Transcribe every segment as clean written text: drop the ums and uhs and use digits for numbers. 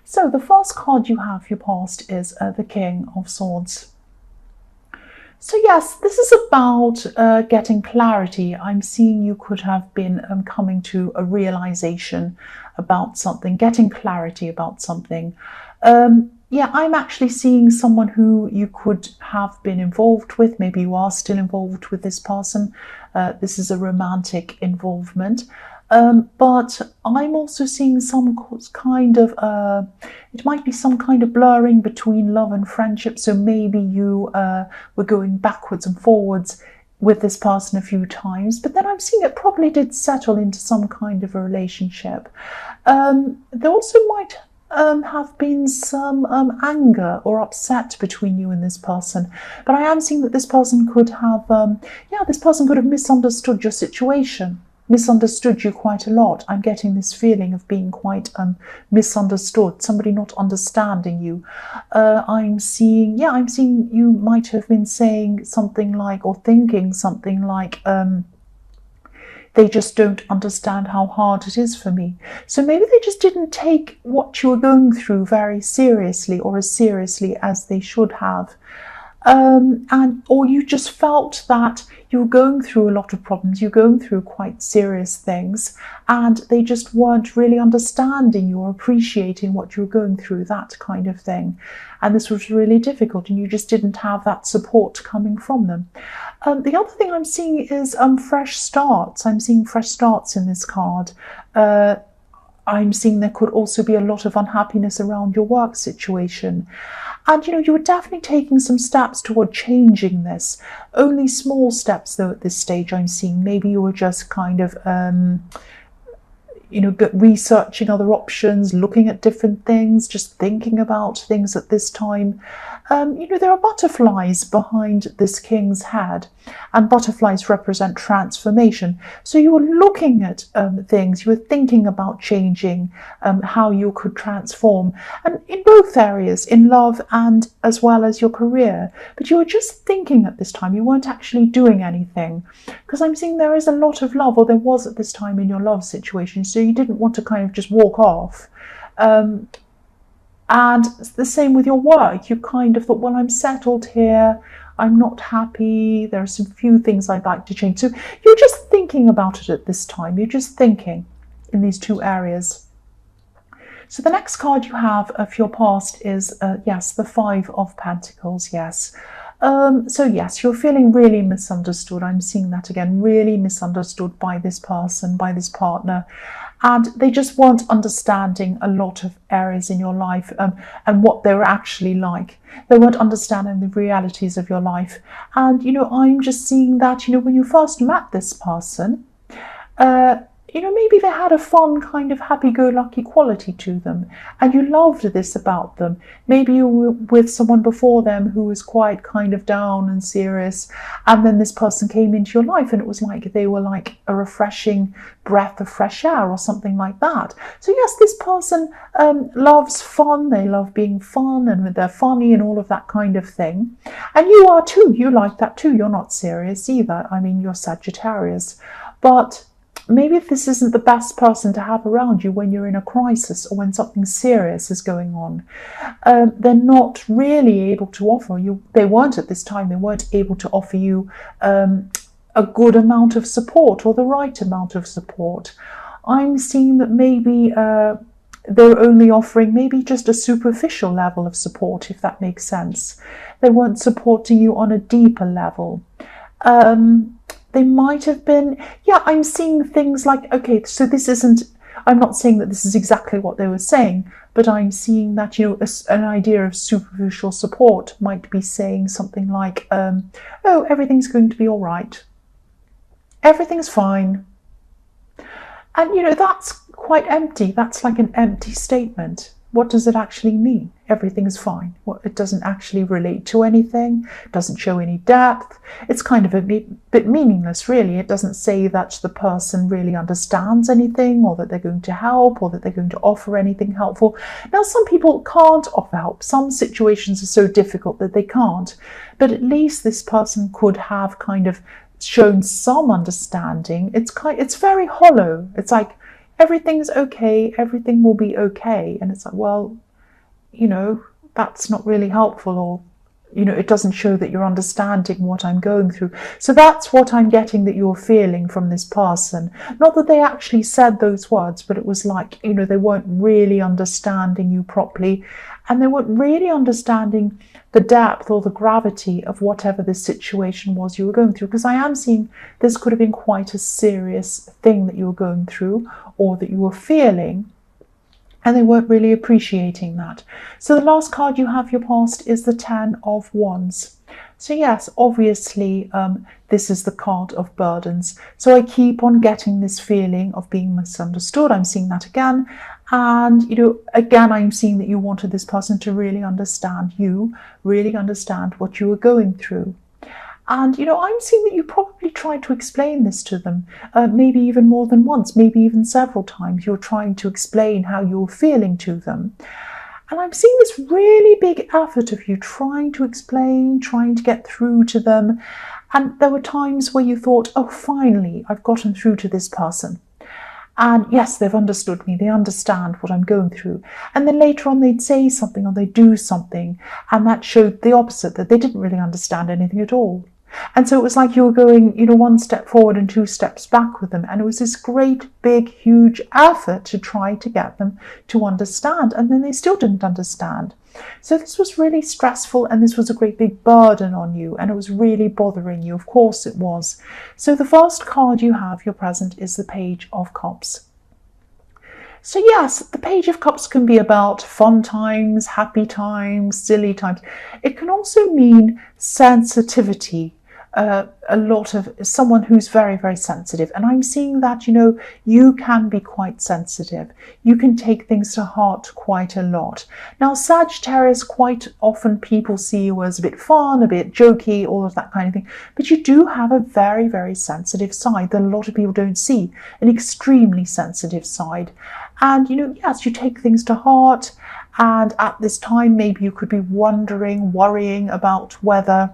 So the first card you have for your past is the King of Swords. So yes, this is about getting clarity. I'm seeing you could have been coming to a realization about something, getting clarity about something. Yeah, I'm actually seeing someone who you could have been involved with. Maybe you are still involved with this person. This is a romantic involvement. But I'm also seeing some kind of, it might be some kind of blurring between love and friendship. So maybe you were going backwards and forwards with this person a few times, but then I'm seeing it probably did settle into some kind of a relationship. There also might have been some anger or upset between you and this person, but I am seeing that this person could have, this person could have misunderstood your situation. Misunderstood you quite a lot. I'm getting this feeling of being quite misunderstood, somebody not understanding you. I'm seeing you might have been saying something like, or thinking something like, they just don't understand how hard it is for me. So maybe they just didn't take what you were going through very seriously, or as seriously as they should have. Or you just felt that you were going through a lot of problems, you're going through quite serious things, and they just weren't really understanding you or appreciating what you were going through, that kind of thing. And this was really difficult, and you just didn't have that support coming from them. The other thing I'm seeing is fresh starts. I'm seeing fresh starts in this card. I'm seeing there could also be a lot of unhappiness around your work situation. And, you were definitely taking some steps toward changing this. Only small steps, though, at this stage I'm seeing. Maybe you were just kind of, researching other options, looking at different things, just thinking about things at this time. There are butterflies behind this king's head, and butterflies represent transformation. So you were looking at things, you were thinking about changing, how you could transform, and in both areas, in love and as well as your career. But you were just thinking at this time, you weren't actually doing anything, because I'm seeing there is a lot of love, or there was at this time in your love situation, so you didn't want to kind of just walk off. And it's the same with your work. You kind of thought, well, I'm settled here, I'm not happy, there are some few things I'd like to change. So you're just thinking about it at this time. You're just thinking in these two areas. So the next card you have of your past is, the Five of Pentacles, yes. So yes, you're feeling really misunderstood. I'm seeing that again, really misunderstood by this person, by this partner. And they just weren't understanding a lot of areas in your life and what they were actually like. They weren't understanding the realities of your life. And, I'm just seeing that, when you first met this person, maybe they had a fun kind of happy-go-lucky quality to them, and you loved this about them. Maybe you were with someone before them who was quite kind of down and serious, and then this person came into your life, and it was like they were like a refreshing breath of fresh air or something like that. So yes, this person loves fun, they love being fun, and they're funny and all of that kind of thing. And you are too, you like that too. You're not serious either. I mean, you're Sagittarius. But maybe if this isn't the best person to have around you when you're in a crisis or when something serious is going on, they're not really able to offer you, they weren't at this time, they weren't able to offer you a good amount of support or the right amount of support. I'm seeing that maybe they're only offering maybe just a superficial level of support, if that makes sense. They weren't supporting you on a deeper level. They might have been, I'm seeing things like, okay, so this isn't, I'm not saying that this is exactly what they were saying, but I'm seeing that, an idea of superficial support might be saying something like, oh, everything's going to be all right. Everything's fine. And, that's quite empty. That's like an empty statement. What does it actually mean? Everything's fine. Well, it doesn't actually relate to anything. It doesn't show any depth. It's kind of a bit meaningless, really. It doesn't say that the person really understands anything, or that they're going to help, or that they're going to offer anything helpful. Now, some people can't offer help. Some situations are so difficult that they can't. But at least this person could have kind of shown some understanding. It's very hollow. It's like, everything's okay, everything will be okay. And it's like, well, that's not really helpful, or it doesn't show that you're understanding what I'm going through. So that's what I'm getting that you're feeling from this person. Not that they actually said those words, but it was like, they weren't really understanding you properly, and they weren't really understanding the depth or the gravity of whatever this situation was you were going through. Because I am seeing this could have been quite a serious thing that you were going through, or that you were feeling, and they weren't really appreciating that. So the last card you have, your past, is the Ten of Wands. So yes, obviously, this is the card of burdens. So I keep on getting this feeling of being misunderstood. I'm seeing that again. And, again, I'm seeing that you wanted this person to really understand you, really understand what you were going through. And, I'm seeing that you probably tried to explain this to them, maybe even more than once, maybe even several times. You're trying to explain how you're feeling to them. And I'm seeing this really big effort of you trying to explain, trying to get through to them. And there were times where you thought, oh, finally, I've gotten through to this person. And yes, they've understood me. They understand what I'm going through. And then later on, they'd say something or they'd do something. And that showed the opposite, that they didn't really understand anything at all. And so it was like you were going, one step forward and two steps back with them. And it was this great, big, huge effort to try to get them to understand. And then they still didn't understand. So this was really stressful, and this was a great big burden on you, and it was really bothering you. Of course it was. So the first card you have, your present, is the Page of Cups. So yes, the Page of Cups can be about fun times, happy times, silly times. It can also mean sensitivity. A lot of someone who's very, very sensitive. And I'm seeing that, you can be quite sensitive. You can take things to heart quite a lot. Now, Sagittarius, quite often people see you as a bit fun, a bit jokey, all of that kind of thing. But you do have a very, very sensitive side that a lot of people don't see, an extremely sensitive side. And, yes, you take things to heart. And at this time, maybe you could be worrying about whether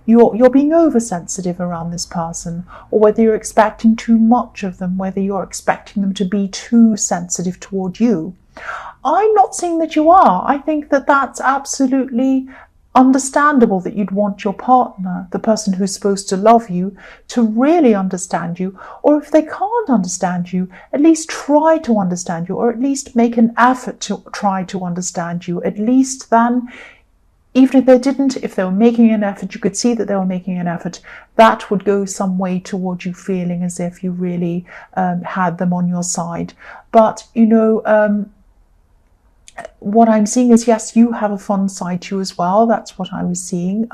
you're being oversensitive around this person, or whether you're expecting too much of them, whether you're expecting them to be too sensitive toward you. I'm not saying that you are. I think that that's absolutely understandable, that you'd want your partner, the person who's supposed to love you, to really understand you. Or if they can't understand you, at least try to understand you, or at least make an effort to try to understand you. At least then, even if they didn't, if they were making an effort, you could see that they were making an effort, that would go some way towards you feeling as if you really had them on your side. But, what I'm seeing is, yes, you have a fun side to you as well. That's what I was seeing.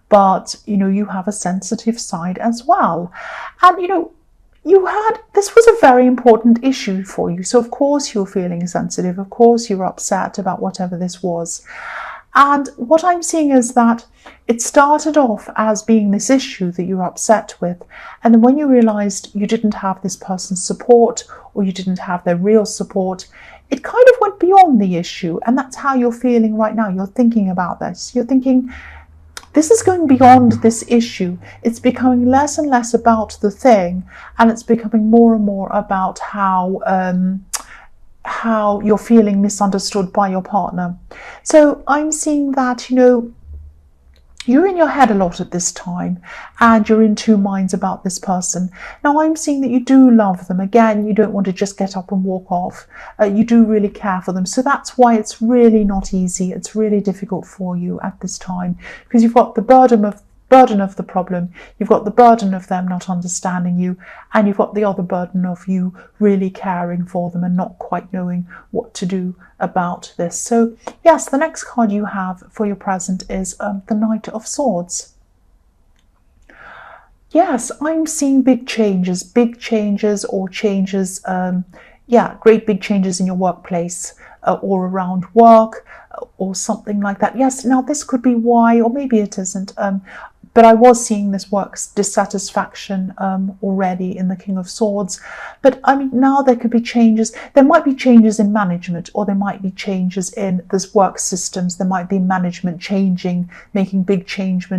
But, you have a sensitive side as well. And, this was a very important issue for you. So, of course, you're feeling sensitive. Of course, you're upset about whatever this was. And what I'm seeing is that it started off as being this issue that you're upset with. And then when you realized you didn't have this person's support, or you didn't have their real support, it kind of went beyond the issue. And that's how you're feeling right now. You're thinking about this. You're thinking, this is going beyond this issue. It's becoming less and less about the thing. And it's becoming more and more about how you're feeling misunderstood by your partner. So I'm seeing that, you're in your head a lot at this time, and you're in two minds about this person. Now, I'm seeing that you do love them. Again, you don't want to just get up and walk off. You do really care for them. So that's why it's really not easy. It's really difficult for you at this time, because you've got the burden of the problem, you've got the burden of them not understanding you, and you've got the other burden of you really caring for them and not quite knowing what to do about this. So yes, the next card you have for your present is the Knight of Swords. Yes, I'm seeing big changes or changes, great big changes in your workplace, or around work, or something like that. Yes, now this could be why, or maybe it isn't, but I was seeing this work dissatisfaction already in the King of Swords. But I mean, now there could be changes. There might be changes in management, or there might be changes in this work systems. There might be management changing, making big changes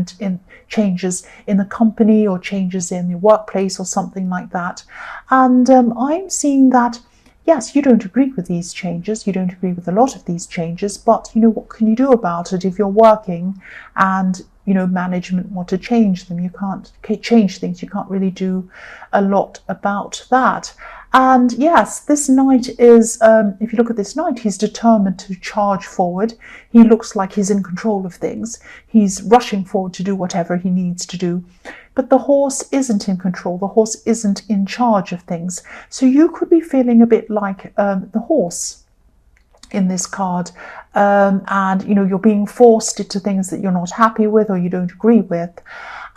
in the company, or changes in the workplace, or something like that. And I'm seeing that yes, you don't agree with these changes, you don't agree with a lot of these changes, but what can you do about it if you're working and management want to change them? You can't change things, you can't really do a lot about that. And yes, this knight is, if you look at this knight, he's determined to charge forward. He looks like he's in control of things. He's rushing forward to do whatever he needs to do. But the horse isn't in control. The horse isn't in charge of things. So you could be feeling a bit like the horse in this card, and you're being forced into things that you're not happy with or you don't agree with.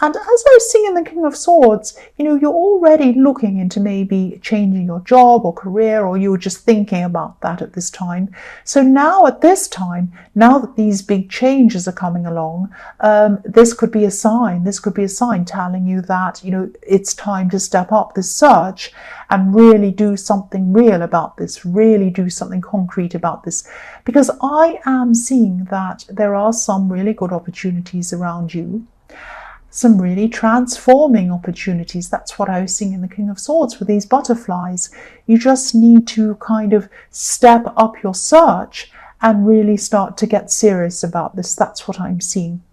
And as I was seeing in the King of Swords, you're already looking into maybe changing your job or career, or you were just thinking about that at this time. So now at this time, now that these big changes are coming along, this could be a sign. This could be a sign telling you that, it's time to step up this search and really do something real about this, really do something concrete about this. Because I am seeing that there are some really good opportunities around you. Some really transforming opportunities. That's what I was seeing in the King of Swords with these butterflies. You just need to kind of step up your search and really start to get serious about this. That's what I'm seeing.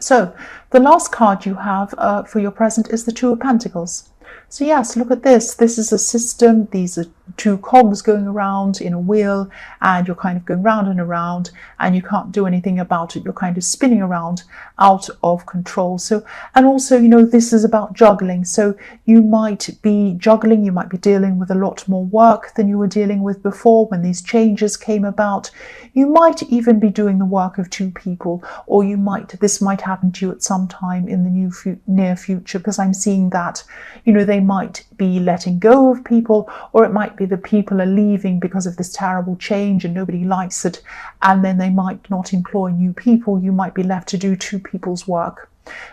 So the last card you have for your present is the Two of Pentacles. So yes, look at this. This is a system. These are two cogs going around in a wheel, and you're kind of going round and around, and you can't do anything about it. You're kind of spinning around out of control. So, and also, this is about juggling. So you might be juggling, you might be dealing with a lot more work than you were dealing with before when these changes came about. You might even be doing the work of two people, or this might happen to you at some time in the near future, because I'm seeing that, they might be letting go of people, or it might be the people are leaving because of this terrible change and nobody likes it, and then they might not employ new people. You might be left to do two people's work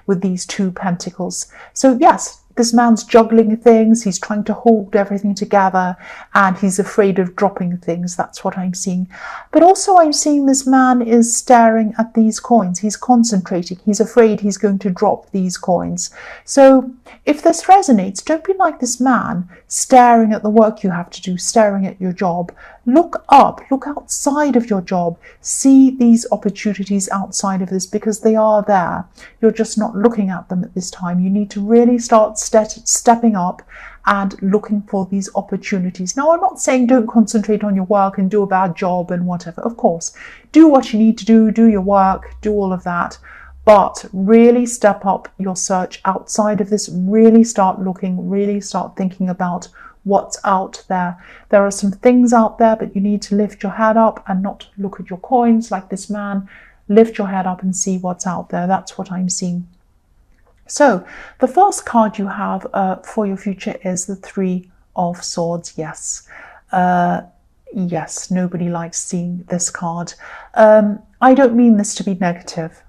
with these two pentacles. So yes, this man's juggling things, he's trying to hold everything together, and he's afraid of dropping things. That's what I'm seeing. But also I'm seeing this man is staring at these coins. He's concentrating. He's afraid he's going to drop these coins. So if this resonates, don't be like this man, staring at the work you have to do, staring at your job. Look up, look outside of your job, see these opportunities outside of this, because they are there. You're just not looking at them at this time. You need to really start stepping up and looking for these opportunities. Now, I'm not saying don't concentrate on your work and do a bad job and whatever. Of course, do what you need to do your work, do all of that. But really step up your search outside of this. Really start looking, really start thinking about what's out there. There are some things out there, but you need to lift your head up and not look at your coins like this man. Lift your head up and see what's out there. That's what I'm seeing. So the first card you have for your future is the Three of Swords. Yes. Yes, nobody likes seeing this card. I don't mean this to be negative.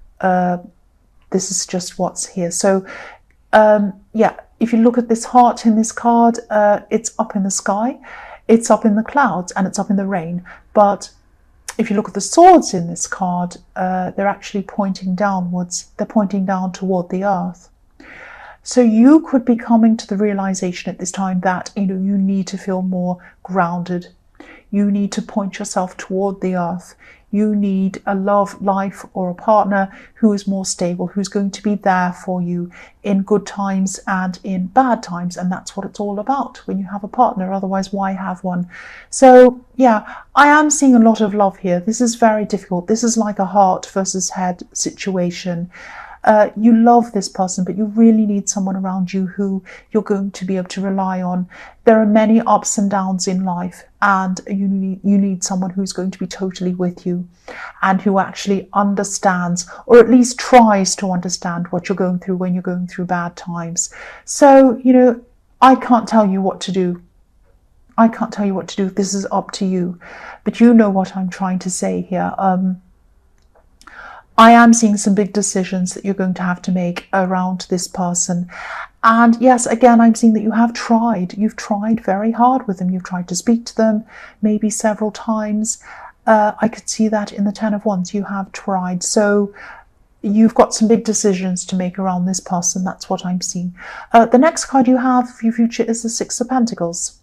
This is just what's here. So yeah, if you look at this heart in this card, it's up in the sky, it's up in the clouds, and it's up in the rain. But if you look at the swords in this card, they're actually pointing downwards. They're pointing down toward the earth. So you could be coming to the realization at this time that you need to feel more grounded. You need to point yourself toward the earth. You need a love life or a partner who is more stable, who's going to be there for you in good times and in bad times. And that's what it's all about when you have a partner. Otherwise, why have one? So yeah, I am seeing a lot of love here. This is very difficult. This is like a heart versus head situation. You love this person, but you really need someone around you who you're going to be able to rely on. There are many ups and downs in life, and you need someone who's going to be totally with you and who actually understands, or at least tries to understand, what you're going through when you're going through bad times. So, I can't tell you what to do. I can't tell you what to do. This is up to you. But you know what I'm trying to say here. I am seeing some big decisions that you're going to have to make around this person. And yes, again, I'm seeing that you have tried. You've tried very hard with them. You've tried to speak to them maybe several times. I could see that in the Ten of Wands. You have tried. So you've got some big decisions to make around this person. That's what I'm seeing. The next card you have for your future is the Six of Pentacles.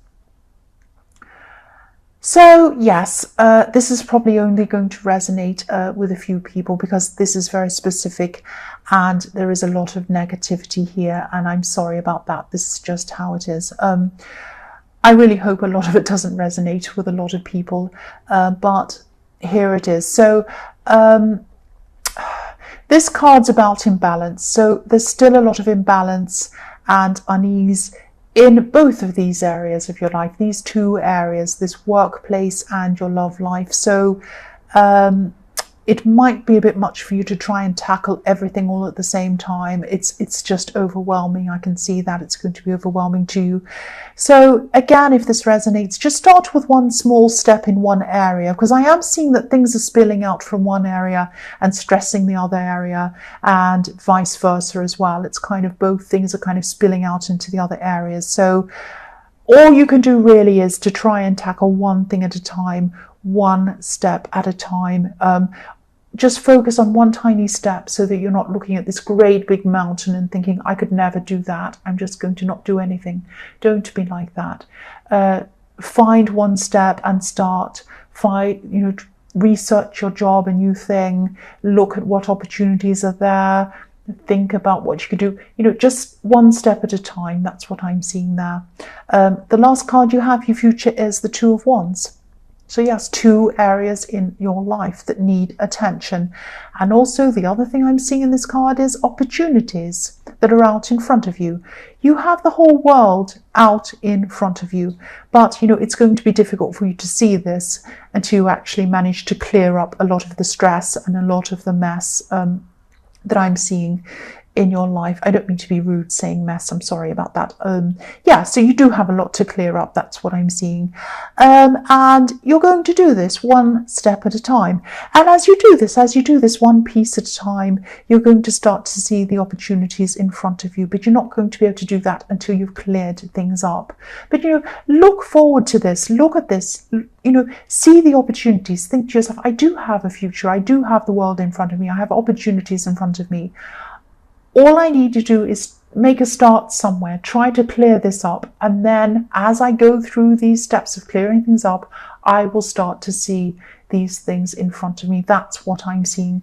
So yes, this is probably only going to resonate with a few people because this is very specific and there is a lot of negativity here, and I'm sorry about that. This is just how it is. I really hope a lot of it doesn't resonate with a lot of people, but here it is. So this card's about imbalance. So there's still a lot of imbalance and unease in both of these areas of your life, these two areas, this workplace and your love life. So it might be a bit much for you to try and tackle everything all at the same time. It's just overwhelming. I can see that it's going to be overwhelming to you. So again, if this resonates, just start with one small step in one area, because I am seeing that things are spilling out from one area and stressing the other area, and vice versa as well. It's kind of both things are kind of spilling out into the other areas. So all you can do really is to try and tackle one thing at a time, one step at a time. Just focus on one tiny step so that you're not looking at this great big mountain and thinking, I could never do that. I'm just going to not do anything. Don't be like that. Find one step and start. Research your job, a new thing. Look at what opportunities are there. Think about what you could do. Just one step at a time. That's what I'm seeing there. The last card you have, your future, is the Two of Wands. So yes, two areas in your life that need attention. And also the other thing I'm seeing in this card is opportunities that are out in front of you. You have the whole world out in front of you, but it's going to be difficult for you to see this until you actually manage to clear up a lot of the stress and a lot of the mess that I'm seeing in your life. I don't mean to be rude saying mess, I'm sorry about that. So you do have a lot to clear up, that's what I'm seeing. And you're going to do this one step at a time. And as you do this one piece at a time, you're going to start to see the opportunities in front of you, but you're not going to be able to do that until you've cleared things up. But look forward to this, look at this, see the opportunities, think to yourself, I do have a future, I do have the world in front of me, I have opportunities in front of me. All I need to do is make a start somewhere, try to clear this up, and then as I go through these steps of clearing things up, I will start to see these things in front of me. That's what I'm seeing.